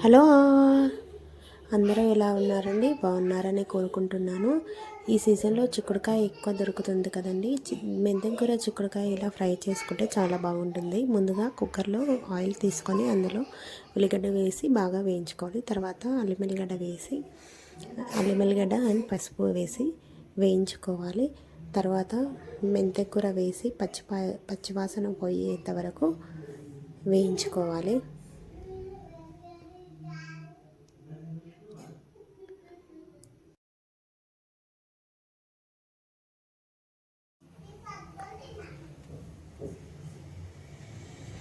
Hello, అందరూ ఎలా ఉన్నారండి? బాగున్నారని కోరుకుంటున్నాను. ఈ సీజన్లో చిక్కుడుకాయ ఎక్కువ దొరుకుతుంది కదండి. మెంతం కూర చిక్కుడుకాయ ఇలా ఫ్రై చేసుకుంటే చాలా బాగుంటుంది. ముందుగా కుక్కర్లో ఆయిల్ తీసుకొని అందులో ఉల్లిగడ్డ వేసి బాగా వేయించుకోవాలి. తర్వాత అల్లం ఎల్లిగడ్డ అండ్ పసుపు వేసి వేయించుకోవాలి. తర్వాత మెంతం కూర వేసి పచ్చివాసన పోయేంత వరకు వేయించుకోవాలి.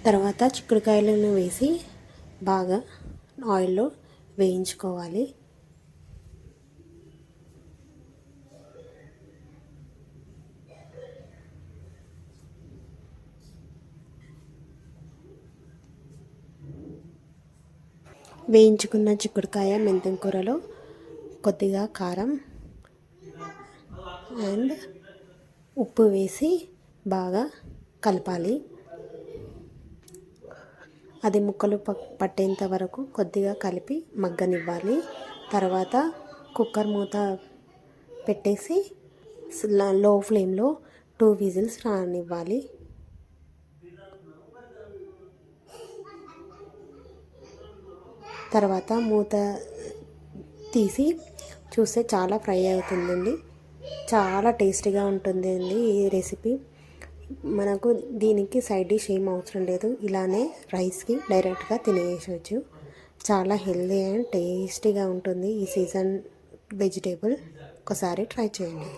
తర్వాత చిక్కుడుకాయలను వేసి బాగా ఆయిల్లో వేయించుకోవాలి. వేయించుకున్న చిక్కుడుకాయ మెంతం కూరలో కొద్దిగా కారం అండ్ ఉప్పు వేసి బాగా కలపాలి. అది ముక్కలు పట్టేంత వరకు కొద్దిగా కలిపి మగ్గనివ్వాలి. తర్వాత కుక్కర్ మూత పెట్టేసి లో ఫ్లేమ్లో 2 విజిల్స్ రానివ్వాలి. తర్వాత మూత తీసి చూస్తే చాలా ఫ్రై అవుతుందండి. చాలా టేస్టీగా ఉంటుంది అండి ఈ రెసిపీ. మనకు దీనికి సైడ్ డిష్ ఏం అవసరం లేదు. ఇలానే రైస్కి డైరెక్ట్గా తినేయచ్చు. చాలా హెల్దీ అండ్ టేస్టీగా ఉంటుంది ఈ సీజన్ వెజిటేబుల్. ఒకసారి ట్రై చేయండి.